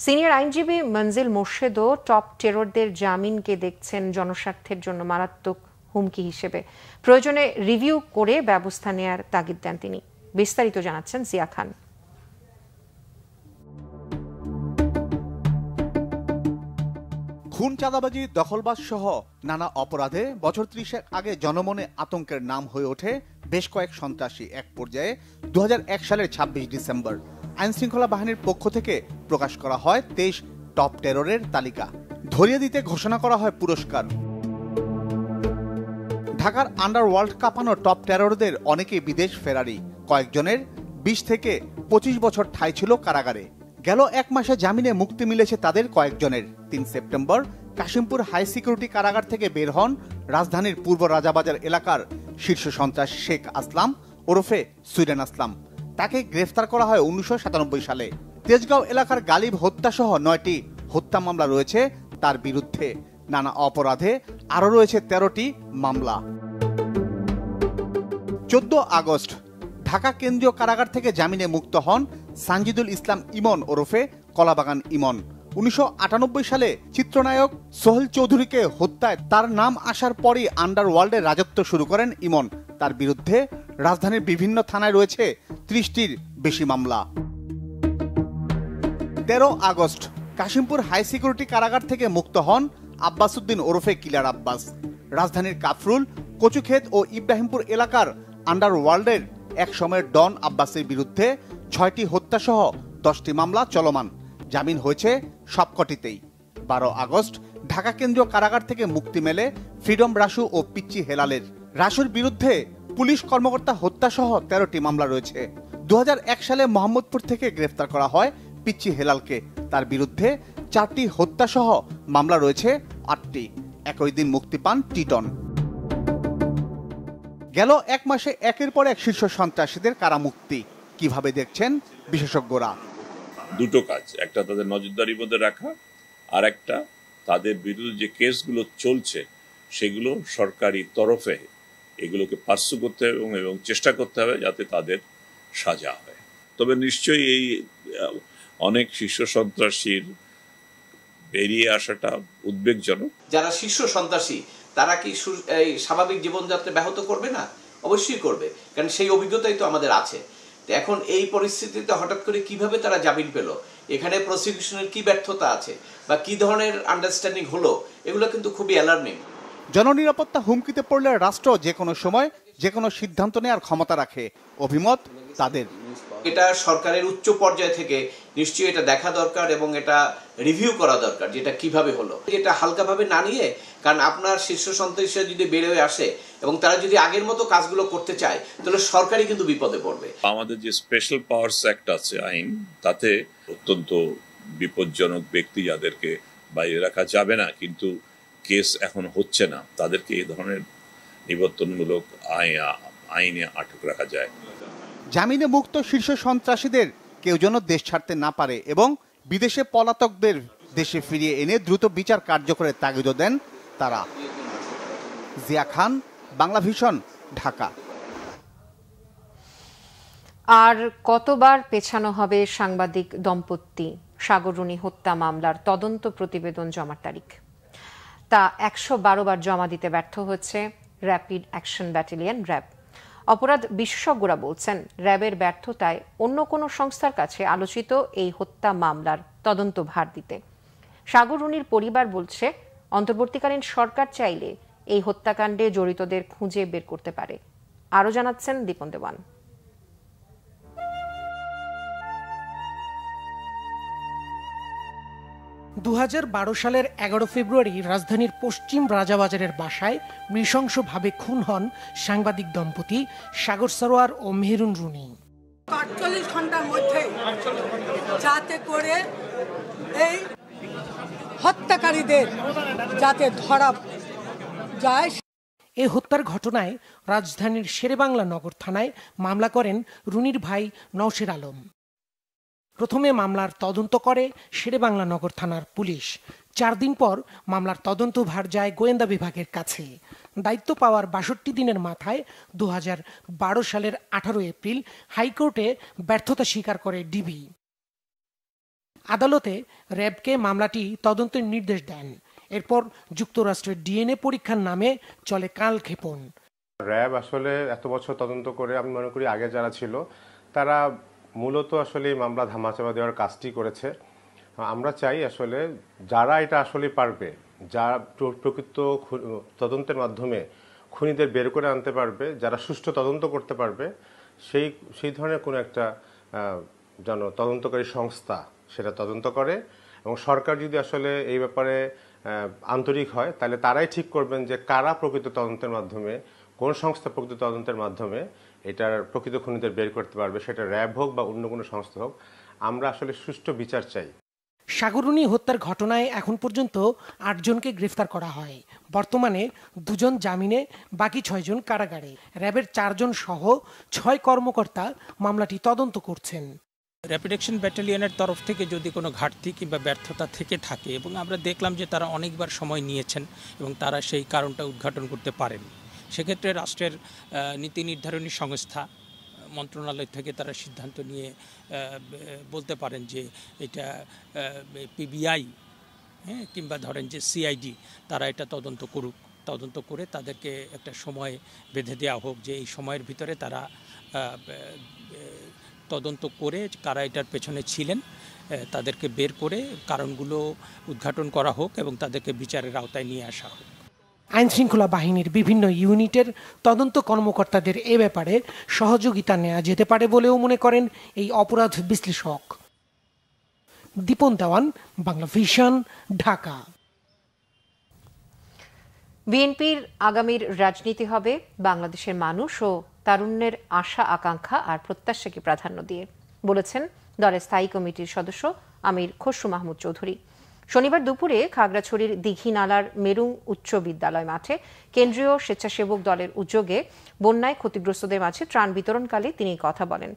S1: সিনিয়র আইনজীবী মঞ্জিল মোর্শেদও টপ টেররদের জামিনকে দেখছেন জনস্বার্থের জন্য মারাত্মক হুমকি হিসেবে। প্রয়োজনে রিভিউ করে ব্যবস্থা নেয়ার তাগিদ দেন তিনি। বিস্তারিত জানাচ্ছেন জিয়া খান।
S16: খুন, চাঁদাবাজি, দখলবাজ সহ নানা অপরাধে বছর 30 আগে জনমনে আতঙ্কের নাম হয়ে ওঠে বেশ কয়েক সন্ত্রাসী। এক পর্যায়ে 2001 সালের 26 ডিসেম্বর আইনশৃঙ্খলা বাহিনীর পক্ষ থেকে প্রকাশ করা হয় 23 টপ টেররের তালিকা। ধরিয়ে দিতে ঘোষণা করা হয় পুরস্কার। ঢাকার আন্ডারওয়ার্ল্ড কাঁপানো টপ টেররদের অনেকেই বিদেশ ফেরারি। কয়েকজনের 20 থেকে 25 বছর ঠাঁই ছিল কারাগারে। গেল 1 মাসে জামিনে মুক্তি মিলেছে তাদের কয়েকজনের। 3 সেপ্টেম্বর কাশিমপুর হাই সিকিউরিটি কারাগার থেকে বের হন রাজধানীর পূর্ব রাজাবাজার এলাকার শীর্ষ সন্ত্রাসী শেখ আসলাম ওরফে সুইডেন আসলাম। তাকে গ্রেফতার করা হয় 1997 সালে। তেজগাঁও এলাকার গালিব হত্যা সহ 9টি হত্যা মামলা রয়েছে তার বিরুদ্ধে। নানা অপরাধে আরও রয়েছে 13টি মামলা। 14 আগস্ট ঢাকা কেন্দ্রীয় কারাগার থেকে জামিনে মুক্ত হন সানজিদুল ইসলাম ইমন ওরফে কলাবাগান ইমন। 1998 সালে চিত্রনায়ক সোহেল চৌধুরীকে হত্যায় তার নাম আসার পরই আন্ডারওয়ার্ল্ডে রাজত্ব শুরু করেন ইমন। তার বিরুদ্ধে রাজধানীর বিভিন্ন থানায় রয়েছে 30টির বেশি মামলা। 13 আগস্ট কাশিমপুর হাই সিকিউরিটি কারাগার থেকে মুক্ত হন আব্বাস উদ্দিন ওরফে কিলার আব্বাস। রাজধানীর কাফরুল, কচুক্ষেত ও ইব্রাহিমপুর এলাকার আন্ডারওয়ার্ল্ডের এক সময়ের ডন আব্বাসের বিরুদ্ধে 6টি হত্যা সহ 10টি মামলা চলমান। জামিন হয়েছে সবকটিতেই। 12 আগস্ট ঢাকা কেন্দ্রীয় কারাগার থেকে মুক্তি মেলে ফ্রিডম রাসু ও পিচ্চি হেলালের। রাসুর বিরুদ্ধে পুলিশ কর্মকর্তা হত্যা সহ 13টি মামলা রয়েছে। 2001 সালে মোহাম্মদপুর থেকে গ্রেফতার করা হয় পিচ্চি হেলালকে। তার বিরুদ্ধে 4টি হত্যা সহ মামলা রয়েছে 8টি। একই দিন মুক্তি পান টিটন। গেল 1 মাসে একের পর এক শীর্ষ সন্ত্রাসীদের কারামুক্তি কিভাবে দেখছেন বিশেষজ্ঞরা?
S17: দুটো কাজ, একটা তাদের নজরদারির মধ্যে রাখা, আর একটা তাদের বিরুদ্ধে যে কেসগুলো চলছে সেগুলো সরকারি তরফে এগুলোকে পার্সু করতে হবে এবং চেষ্টা করতে হবে যাতে তাদের সাজা হয়। তবে নিশ্চয়ই এই অনেক শীর্ষ সন্ত্রাসীর বেরিয়ে আসাটা উদ্বেগজনক।
S18: যারা শীর্ষ সন্ত্রাসী তারা কি এই স্বাভাবিক জীবনযাত্রা ব্যাহত করবে না? অবশ্যই করবে, কারণ সেই অভিজ্ঞতাই তো আমাদের আছে। এখন এই পরিস্থিতিতে হঠাৎ করে কিভাবে তারা জামিন পেল, এখানে প্রসিকিউশনের কি ব্যর্থতা আছে বা কি ধরনের আন্ডারস্ট্যান্ডিং হলো, এগুলো কিন্তু খুবই অ্যালার্মিং।
S16: জননিরাপত্তা হুমকিতে পড়লে রাষ্ট্র যে কোনো সময় যে কোনো সিদ্ধান্ত নেওয়ার ক্ষমতা রাখে, অভিমত তাদের।
S18: এটা সরকারের উচ্চ পর্যায় থেকে নিশ্চয়ই এটা দেখা দরকার এবং এটা রিভিউ করা দরকার যেটা কিভাবে হলো। এটা হালকাভাবে না নিয়ে, কারণ আপনার শীর্ষ সন্ত্রাসীরা যদি বের হয়ে আসে এবং তারা যদি আগের মতো কাজগুলো করতে চায় তাহলে সরকারই কিন্তু বিপদে পড়বে।
S17: আমাদের যে স্পেশাল পাওয়ার্স অ্যাক্ট আছে আইন, তাতে অত্যন্ত বিপজ্জনক ব্যক্তি যাদেরকে বাইরে রাখা যাবে না, কিন্তু কেস এখন হচ্ছে না, তাদেরকে এই ধরনের নিবর্তনমূলক আইনে আটক রাখা যায়।
S16: জামিনে মুক্ত শীর্ষ সন্ত্রাসীদের কেউ যেন দেশ ছাড়তে না পারে এবং বিদেশে পলাতকদের দেশে ফিরিয়ে এনে দ্রুত বিচার কার্যকরের তাগিদ দেন তারা। জিয়া খান, বাংলা ভিশন, ঢাকা।
S1: আর কতবার পেছানো হবে সাংবাদিক দম্পতি সাগর রুনি হত্যা মামলার তদন্ত প্রতিবেদন জমার তারিখ? তা 112 বার জমা দিতে ব্যর্থ হচ্ছে র্যাপিড অ্যাকশন ব্যাটালিয়ন র্যাব। অপরাধ বিশেষজ্ঞরা বলছেন, র্যাবের ব্যর্থতায় অন্য কোনো সংস্থার কাছে আলোচিত এই হত্যা মামলার তদন্ত ভার দিতে। সাগর রুনির পরিবার বলছে, অন্তর্বর্তীকালীন সরকার চাইলে এই হত্যাকাণ্ডে জড়িতদের খুঁজে বের করতে পারে। আরও জানাচ্ছেন দীপন দেওয়ান।
S19: 2012 সালের 11 ফেব্রুয়ারি রাজধানীর পশ্চিম রাজাবাজারের বাসায় নৃশংসভাবে খুন হন সাংবাদিক দম্পতি সাগর সরোয়ার ও মেহেরুন রুনি।
S20: 48 ঘন্টার মধ্যে যাতে করে এই হত্যাকারীদের যাতে ধরা যায়।
S19: এই হত্যার ঘটনায় রাজধানীর শেরেবাংলা নগর থানায় মামলা করেন রুনির ভাই নওশের আলম। প্রথমে মামলার তদন্ত করে শেরেবাংলা নগর থানার পুলিশ। 4 দিন পর মামলার তদন্ত ভার যায় গোয়েন্দা বিভাগের কাছে। দায়িত্ব পাওয়ার 62 দিনের মাথায় 2012 সালের 18 এপ্রিল হাইকোর্টে ব্যর্থতা স্বীকার করে ডিবি। আদালতে র্যাবকে মামলাটি তদন্তের নির্দেশ দেন। এরপর যুক্তরাষ্ট্রের ডিএনএ পরীক্ষার নামে চলে কালক্ষেপণ।
S21: র্যাব আসলে এত বছর তদন্ত করে আমি মনে করি আগে যারা ছিল তারা মূলত আসলে এই মামলা ধামাচাপা দেওয়ার কাজটি করেছে। আমরা চাই আসলে যারা এটা আসলে পারবে, যারা প্রকৃত তদন্তের মাধ্যমে খুনিদের বের করে আনতে পারবে, যারা সুষ্ঠু তদন্ত করতে পারবে, সেই ধরনের কোনো একটা যেন তদন্তকারী সংস্থা সেটা তদন্ত করে। এবং সরকার যদি আসলে এই ব্যাপারে আন্তরিক হয় তাহলে তারাই ঠিক করবেন যে কারা প্রকৃত তদন্তের মাধ্যমে, কোন সংস্থা প্রকৃত তদন্তের মাধ্যমে এটার প্রকৃত খুনিদের বের করতে পারবে, সেটা র্যাব হোক বা অন্য কোনো সংস্থা হোক। আমরা আসলে সুষ্ঠু বিচার চাই।
S19: সাগর রুনি হত্যার ঘটনায় এখন পর্যন্ত 8 জনকে গ্রেফতার করা হয়। বর্তমানে 2 জন জামিনে, বাকি 6 জন কারাগারে। র্যাবের 4 জন সহ 6 কর্মকর্তা মামলাটি তদন্ত করছেন।
S22: র্যাপিড অ্যাকশন ব্যাটালিয়নের তরফ থেকে যদি কোনো ঘাটতি কিংবা ব্যর্থতা থেকে থাকে, এবং আমরা দেখলাম যে তারা অনেকবার সময় নিয়েছেন এবং তারা সেই কারণটা উদ্ঘাটন করতে পারেন, সেক্ষেত্রে রাষ্ট্রের নীতি নির্ধারণী সংস্থা মন্ত্রণালয় থেকে তারা সিদ্ধান্ত নিয়ে বলতে পারেন যে এটা পিবিআই কিংবা ধরেন যে সিআইডি তারা এটা তদন্ত করুক। তদন্ত করে তাদেরকে একটা সময় বেঁধে দেওয়া হোক যে এই সময়ের ভিতরে তারা তদন্ত করে কারা এটার পেছনে ছিলেন তাদেরকে বের করে কারণগুলো উদ্ঘাটন করা হোক এবং তাদেরকে বিচারের আওতায় নিয়ে আসা হোক।
S19: আইনশৃঙ্খলা বাহিনীর বিভিন্ন ইউনিটের তদন্ত কর্মকর্তাদের এ ব্যাপারে সহযোগিতা নেওয়া যেতে পারে বলেও মনে করেন এই অপরাধ বিশ্লেষক। দীপন দেওয়ান, বাংলা ভিশন, ঢাকা।
S1: বিএনপির আগামীর রাজনীতি হবে বাংলাদেশের মানুষ ও তারুণ্যের আশা আকাঙ্ক্ষা আর প্রত্যাশাকে প্রাধান্য দিয়ে, বলেছেন দলের স্থায়ী কমিটির সদস্য আমির খসরু মাহমুদ চৌধুরী। শনিবার দুপুরে খাগড়াছড়ির দীঘিনালার মেরুং উচ্চ বিদ্যালয় মাঠে কেন্দ্রীয় স্বেচ্ছাসেবক দলের উদ্যোগে বন্যায় ক্ষতিগ্রস্তদের মাঝে ত্রাণ বিতরণকালে তিনি কথা বলেন।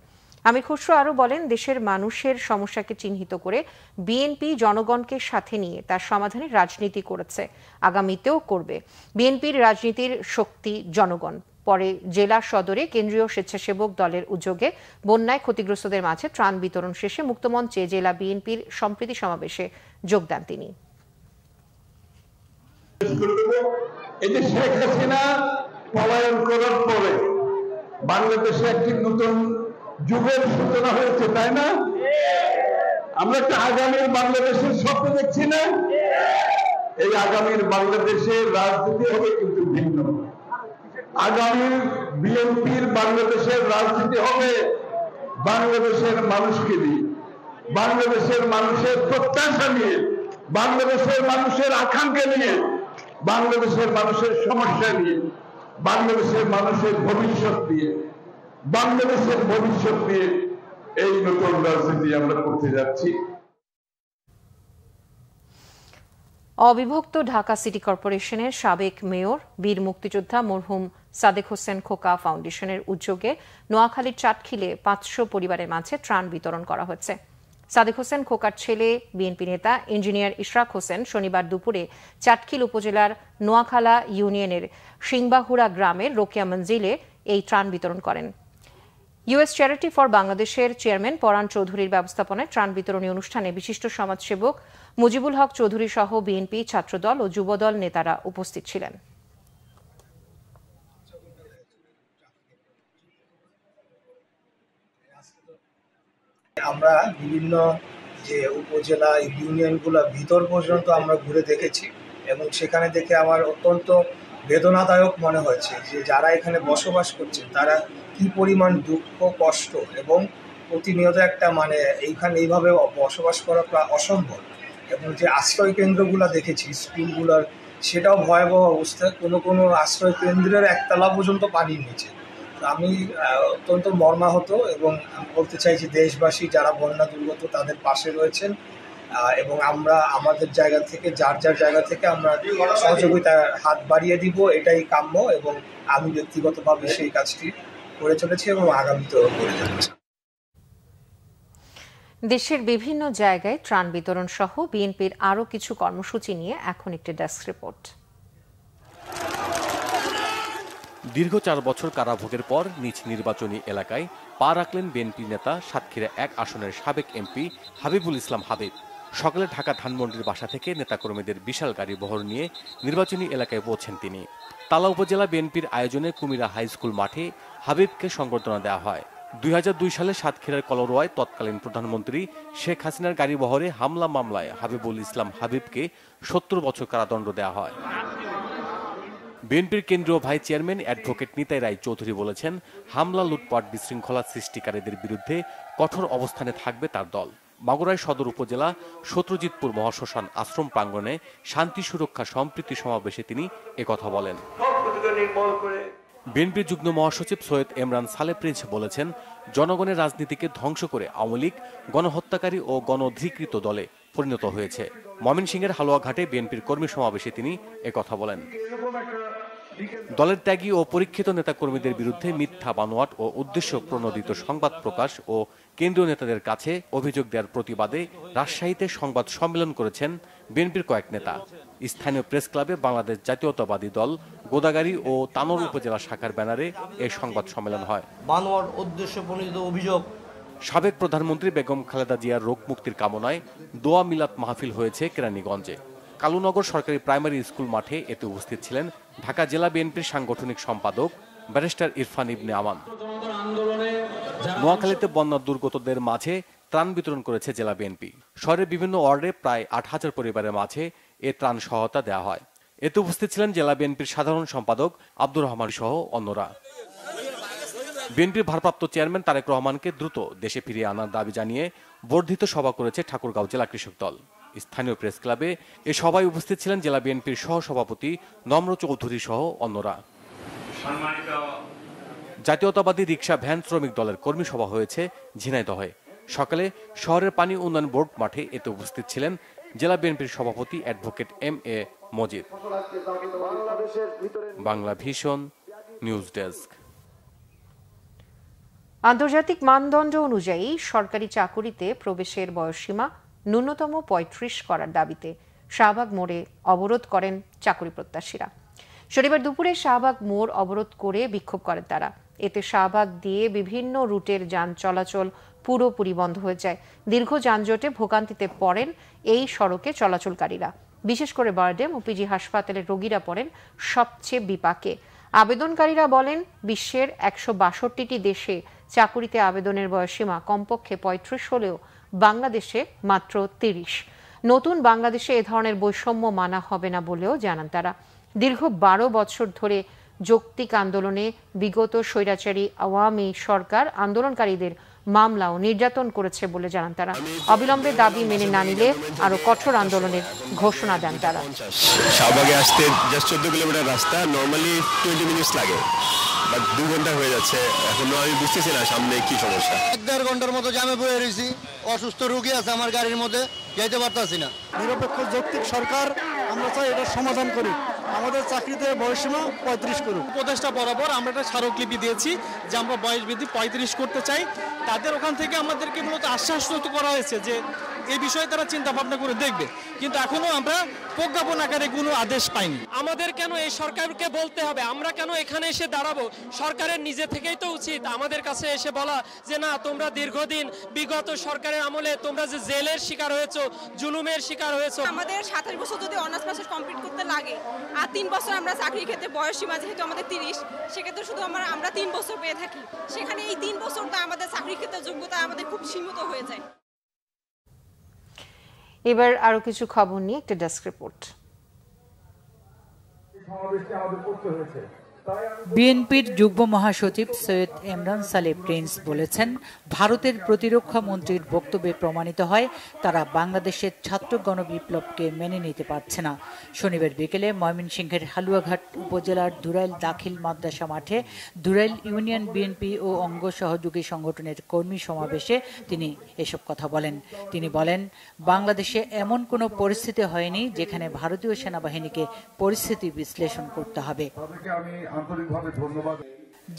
S1: আমির খসরু আরও বলেন, দেশের মানুষের সমস্যাকে চিহ্নিত করে বিএনপি জনগণকে সাথে নিয়ে তার সমাধানের রাজনীতি করেছে, আগামীতেও করবে। বিএনপির রাজনীতির শক্তি জনগণ। পরে জেলা সদরে কেন্দ্রীয় স্বেচ্ছাসেবক দলের উদ্যোগে বন্যায় ক্ষতিগ্রস্তদের মাঝে ত্রাণ বিতরণ শেষে মুক্তমঞ্চে জেলা বিএনপির সম্প্রীতি সমাবেশে যোগ দেন তিনি।
S13: শেখ হাসিনা পলায়ন করার পরে বাংলাদেশে একটি নতুন যুগের সূচনা হয়েছে, তাই না? আমরা একটা আগামীর বাংলাদেশের স্বপ্ন দেখছি না? এই আগামীর বাংলাদেশের রাজনীতি হবে কিন্তু ভিন্ন। আগামী বিএনপির বাংলাদেশের রাজনীতি হবে বাংলাদেশের মানুষকে নিয়ে, বাংলাদেশের মানুষের প্রত্যাশা নিয়ে, বাংলাদেশের মানুষের আকাঙ্ক্ষা নিয়ে, বাংলাদেশের মানুষের সমস্যা নিয়ে, বাংলাদেশের মানুষের ভবিষ্যৎ নিয়ে, বাংলাদেশের ভবিষ্যৎ নিয়ে এই নতুন রাজনীতি আমরা করতে যাচ্ছি।
S1: অবিভক্ত ঢাকা সিটি কর্পোরেশনের সাবেক মেয়র বীর মুক্তিযোদ্ধা মরহুম সাদেক হোসেন খোকা ফাউন্ডেশনের উদ্যোগে নোয়াখালীর চাটখিলে 500 পরিবারের মাঝে ত্রাণ বিতরণ করা হয়েছে। সাদেক হোসেন খোকার ছেলে বিএনপি নেতা ইঞ্জিনিয়ার ইশরাক হোসেন শনিবার দুপুরে চাটখিল উপজেলার নোয়াখালা ইউনিয়নের সিংবাহুড়া গ্রামের রোকেয়া মঞ্জিলে এই ত্রাণ বিতরণ করেন। ইউএস চ্যারিটি ফর বাংলাদেশের চেয়ারম্যান পরাণ চৌধুরীর ব্যবস্থাপনায় ত্রাণ বিতরণী অনুষ্ঠানে বিশিষ্ট সমাজসেবক মুজিবুল হক চৌধুরী সহ বিএনপি, ছাত্রদল ও যুবদল নেতারা উপস্থিত ছিলেন।
S2: আমরা বিভিন্ন যে উপজেলা ইউনিয়নগুলো ভিতর পর্যন্ত আমরা ঘুরে দেখেছি এবং সেখানে দেখে আমার অত্যন্ত বেদনাদায়ক মনে হয়েছে যে যারা এখানে বসবাস করছে তারা কি পরিমাণ দুঃখ, কষ্ট এবং প্রতিনিয়ত একটা এইখানে এইভাবে বসবাস করা প্রায় অসম্ভব। এবং যে আশ্রয় কেন্দ্রগুলো দেখেছি স্কুলগুলোর, সেটাও ভয়াবহ অবস্থা। কোনো আশ্রয় কেন্দ্রের একতলা পর্যন্ত পানির নিচে। আমি অত্যন্ত মর্মাহত এবং আমি বলতে চাই যে দেশবাসী যারা বন্যা দুর্গত তাদের পাশে রয়েছেন এবং আমরা আমাদের জায়গা থেকে যার জায়গা থেকে আমরা সহযোগিতার হাত বাড়িয়ে দিব, এটাই কাম্য। এবং আমি ব্যক্তিগতভাবে সেই কাজটি করে চলেছি এবং আগামীতেও করে যাচ্ছি।
S1: দেশের বিভিন্ন জায়গায় ত্রাণ বিতরণ সহ বিএনপির আরও কিছু কর্মসূচি নিয়ে এখন একটি ডেস্ক রিপোর্ট।
S3: দীর্ঘ 4 বছর কারাভোগের পর নিজ নির্বাচনী এলাকায় পা রাখলেন বিএনপি নেতা সাতক্ষীরা 1 আসনের সাবেক এমপি হাবিবুল ইসলাম হাবিব। সকালে ঢাকা ধানমন্ডির বাসা থেকে নেতাকর্মীদের বিশাল গাড়ি বহর নিয়ে নির্বাচনী এলাকায় পৌঁছেন তিনি। তালা উপজেলা বিএনপির আয়োজনে কুমিরা হাই স্কুল মাঠে হাবিবকে সংবর্ধনা দেওয়া হয়। 2002 সালে সাতক্ষীরার কলরোয়ায় তৎকালীন প্রধানমন্ত্রী শেখ হাসিনার গাড়ি বহরে হামলা মামলায় হাবিবুল ইসলাম হাবিবকে 70 বছর কারাদণ্ড দেওয়া হয়। বিএনপির কেন্দ্রীয় ভাইস চেয়ারম্যান অ্যাডভোকেট নিতাই রায় চৌধুরী বলেছেন, হামলা, লুটপাট, বিশৃঙ্খলা সৃষ্টিকারীদের বিরুদ্ধে কঠোর অবস্থানে থাকবে তার দল। মাগুরায় সদর উপজেলা সত্যজিৎপুর মহাশ্মশান আশ্রম প্রাঙ্গণে শান্তি সুরক্ষা সম্প্রীতি সমাবেশে তিনি একথা বলেন। বিএনপির যুগ্ম মহাসচিব সৈয়দ এমরান সালে প্রিন্স বলেছেন, জনগণের রাজনীতিকে ধ্বংস করে আওয়ামী লীগ গণহত্যাকারী ও গণধিকৃত দলে পরিণত হয়েছে। ময়মনসিংহের হালুয়াঘাটে বিএনপির কর্মী সমাবেশে তিনি একথা বলেন। দলের ত্যাগী ও পরীক্ষিত নেতাকর্মীদের বিরুদ্ধে মিথ্যা, বানোয়াট ও উদ্দেশ্য প্রণোদিত সংবাদ প্রকাশ ও কেন্দ্রীয় নেতাদের কাছে অভিযোগ দেওয়ার প্রতিবাদে রাজশাহীতে সংবাদ সম্মেলন করেছেন বিএনপির কয়েক নেতা। স্থানীয় প্রেস ক্লাবে বাংলাদেশ জাতীয়তাবাদী দল গোদাগাড়ী ও তানোর উপজেলা শাখার ব্যানারে এই সংবাদ সম্মেলন হয়।
S23: বানোয়াট উদ্দেশ্য প্রণোদিত অভিযোগ।
S3: সাবেক প্রধানমন্ত্রী বেগম খালেদা জিয়ার রোগ মুক্তির কামনায় দোয়া মিলাদ মাহফিল হয়েছে কেরানীগঞ্জে। কালুনগর সরকারি প্রাইমারি স্কুল মাঠে এতে উপস্থিত ছিলেন ঢাকা জেলা বিএনপির সাংগঠনিক সম্পাদক ব্যারিস্টার ইরফান ইবনে আমান। নোয়াখালীতে বন্যা দুর্গতদের মাঝে ত্রাণ বিতরণ করেছে জেলা বিএনপি। শহরের বিভিন্ন ওয়ার্ডে প্রায় 8000 পরিবারের মাঝে এ ত্রাণ সহায়তা দেওয়া হয়। এতে উপস্থিত ছিলেন জেলা বিএনপির সাধারণ সম্পাদক আব্দুর রহমান সহ অন্যরা। বিএনপির ভারপ্রাপ্ত চেয়ারম্যান তারেক রহমানকে দ্রুত দেশে ফিরিয়ে আনার দাবি জানিয়ে বর্ধিত সভা করেছে ঠাকুরগাঁও জেলা কৃষক দল। স্থানীয় প্রেস ক্লাবে এ সভায় উপস্থিত ছিলেন জেলা বিএনপির সহসভাপতি নম্র চৌধুরী সহ অন্যরা। জাতীয়তাবাদী রিকশা ভ্যান শ্রমিক দলের কর্মী সভা হয়েছে ঝিনাইদহে। সকালে শহরের পানি উন্নয়ন বোর্ড মাঠে এতে উপস্থিত ছিলেন জেলা বিএনপির সভাপতি advocate MA Majid. Bangla vision news desk.
S1: আন্তর্জাতিক মানদণ্ড অনুযায়ী সরকারি চাকুরিতে প্রবেশের বয়সসীমা ন্যূনতম 35 করার দাবিতে শাহবাগ মোড়ে অবরোধ করেন চাকুরি প্রত্যাশীরা। শনিবার দুপুরে শাহবাগ মোড় অবরোধ করে বিক্ষোভ করেন তারা। এতে শাহবাগ দিয়ে বিভিন্ন রুটের যান চলাচল পুরোপুরি বন্ধ হয়ে যায়। দীর্ঘ যানজটে ভোগান্তিতে পড়েন এই সড়কে চলাচলকারীরা। বিশেষ করে বারডেম ও পিজি হাসপাতালের রোগীরা পড়েন সবচেয়ে বিপাকে। আবেদনকারীরা বলেন, বিশ্বের 162টি দেশে চাকুরিতে আবেদনের বয়সসীমা কমপক্ষে 35 হলেও বাংলাদেশে মাত্র 30। নতুন বাংলাদেশে এ ধরনের বৈষম্য মানা হবে না বলেও জানান তারা। দীর্ঘ 12 বছর ধরে যৌক্তিক আন্দোলনে বিগত স্বৈরাচারী আওয়ামী সরকার আন্দোলনকারীদের মামলা ও নির্যাতন করেছে বলে জানান তারা। অবিলম্বে দাবি মেনে না নিলে আরো কঠোর আন্দোলনের ঘোষণা দেন তারা।
S24: শাহবাগে আসতে জাস্ট 14 কিলোমিটার রাস্তা, নরমালি 20 মিনিটস লাগে, বাট 2 ঘন্টা হয়ে যাচ্ছে। এখনো আমি বুঝতেছি না সামনে কি সমস্যা।
S25: 1.5 ঘন্টার মতো জ্যামে পড়ে রয়েছি। অসুস্থ রোগী আছে আমার গাড়ির মধ্যে, যেতে পারতাছি না।
S26: নিরপেক্ষ যৌক্তিক সরকার আমরা চাই এটার সমাধান করি।
S4: আমাদের চাকরিতে বয়সসীমা 35 করুক। উপদেষ্টা বরাবর আমরা একটা স্মারকলিপি দিয়েছি যে আমরা বয়স বৃদ্ধি 35 করতে চাই। তাদের ওখান থেকে আমাদেরকে মূলত আশ্বাস করা হয়েছে যে এই বিষয়ে তারা চিন্তা ভাবনা করে দেখবে, কিন্তু এখনো আমরা প্রজ্ঞাপন আকারে কোনো আদেশ পাইনি।
S5: আমাদের কেন এই সরকারকে বলতে হবে? আমরা কেন এখানে এসে দাঁড়াবো? সরকারের নিজে থেকেই তো উচিত আমাদের কাছে এসে বলা যে না, তোমরা দীর্ঘদিন বিগত সরকারের আমলে তোমরা যে জেলের শিকার হয়েছো, জুলুমের শিকার হয়েছো।
S6: আমাদের 27 বছর যদি অনার্স পাস কমপ্লিট করতে লাগে আর 3 বছর আমরা চাকরির ক্ষেত্রে বয়স সীমা যেহেতু আমাদের 30, সেক্ষেত্রে শুধু আমরা 3 বছর পেয়ে থাকি। সেখানে এই 3 বছরটা আমাদের চাকরির ক্ষেত্রে যোগ্যতা আমাদের খুব সীমিত হয়ে যায়।
S1: এবার আরো কিছু খবর নিয়ে একটা ডেস্ক রিপোর্ট।
S7: বিএনপির যুগ্ম মহাসচিব সৈয়দ এমরান সালে প্রিন্স বলেছেন, ভারতের প্রতিরক্ষা মন্ত্রীর বক্তব্যে প্রমাণিত হয় তারা বাংলাদেশের ছাত্র গণবিপ্লবকে মেনে নিতে পারছে না। শনিবার বিকেলে ময়মনসিংহের হালুয়াঘাট উপজেলার দুরাইল দাখিল মাদ্রাসা মাঠে দুরাইল ইউনিয়ন বিএনপি ও অঙ্গ সহযোগী সংগঠনের কর্মী সমাবেশে তিনি এসব কথা বলেন। তিনি বলেন, বাংলাদেশে এমন কোনো পরিস্থিতি হয়নি যেখানে ভারতীয় সেনাবাহিনীকে পরিস্থিতি বিশ্লেষণ করতে হবে।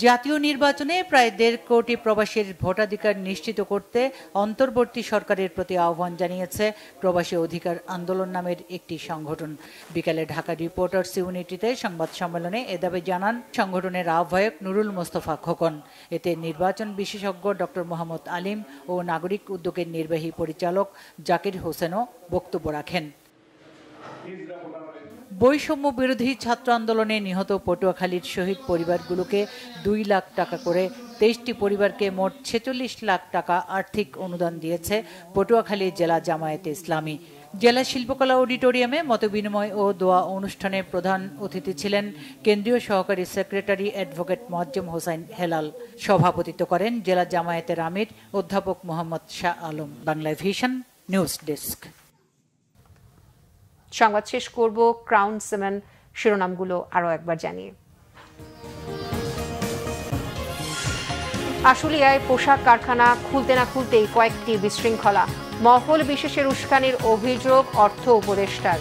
S7: জাতীয় নির্বাচনে প্রায় 1.5 কোটি প্রবাসীর ভোটাধিকার নিশ্চিত করতে অন্তর্বর্তী সরকারের প্রতি আহ্বান জানিয়েছে প্রবাসী অধিকার আন্দোলন নামের একটি সংগঠন। বিকালে ঢাকা রিপোর্টার্স ইউনিটিতে সংবাদ সম্মেলনে এ দাবি জানান সংগঠনের আহ্বায়ক নুরুল মোস্তফা খোকন। এতে নির্বাচন বিশেষজ্ঞ ডক্টর মোহাম্মদ আলিম ও নাগরিক উদ্যোগের নির্বাহী পরিচালক জাকির হোসেনও বক্তব্য রাখেন। বৈষম্য বিরোধী ছাত্র আন্দোলনে নিহত পটুয়াখালীর শহীদ পরিবারগুলোকে 2 লাখ টাকা করে 23টি পরিবারকে মোট 46 লাখ টাকা আর্থিক অনুদান দিয়েছে পটুয়াখালী জেলা জামায়াতে ইসলামী। জেলা শিল্পকলা অডিটোরিয়ামে মতবিনিময় ও দোয়া অনুষ্ঠানে প্রধান অতিথি ছিলেন কেন্দ্রীয় সহকারী সেক্রেটারি অ্যাডভোকেট মোয়াজ্জেম হোসেন হেলাল। সভাপতিত্ব করেন জেলা জামায়াতের আমির অধ্যাপক Mohammad Shah Alam. Bangla vision news desk.
S1: সংবাদ শেষ করব ক্রাউন সিমেন্ট শিরোনামগুলো আরো একবার জানিয়ে। আশুলিয়ায় পোশাক কারখানা খুলতে না খুলতেই কয়েকটি বিশৃঙ্খলা, মহল বিশেষের উস্কানির অভিযোগ অর্থ উপদেষ্টার।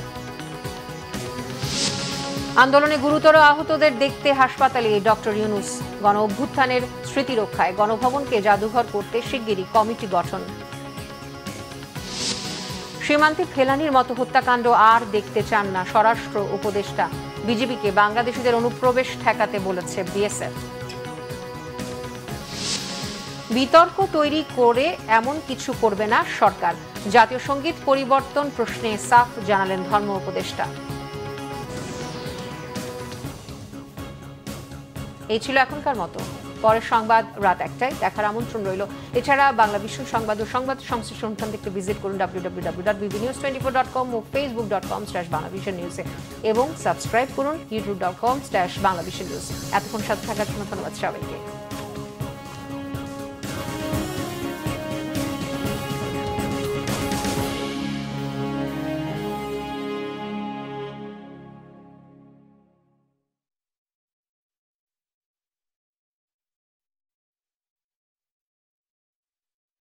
S1: আন্দোলনে গুরুতর আহতদের দেখতে হাসপাতালে ডক্টর ইউনুস। গণ অভ্যুত্থানের স্মৃতি রক্ষায় গণভবনকে জাদুঘর করতে শিগগিরই কমিটি গঠন। সীমান্তে ফেলানির মতো হত্যাকাণ্ড আর দেখতে চান না স্বরাষ্ট্র উপদেষ্টা। বিজেপিকে বাংলাদেশিদের অনুপ্রবেশ ঠেকাতে বলেছে বিএসএফ। বিতর্ক তৈরি করে এমন কিছু করবে না সরকার। জাতীয় সঙ্গীত পরিবর্তন প্রশ্নে সাফ জানালেন ধর্ম উপদেষ্টা। এই ছিল এখনকার মতো। পরের সংবাদ রাত 1টায় দেখার আমন্ত্রণ রইল। এছাড়া বাংলা বিশ্ব সংবাদ ও সংবাদ সংশ্লিষ্ট অনুষ্ঠান দেখতে ভিজিট করুন www.bbnews24.com ও facebook.com/banglavisionnews এবং সাবস্ক্রাইব করুন youtube.com/banglavisionnews। এতক্ষণ সাথে থাকার জন্য ধন্যবাদ সবাইকে।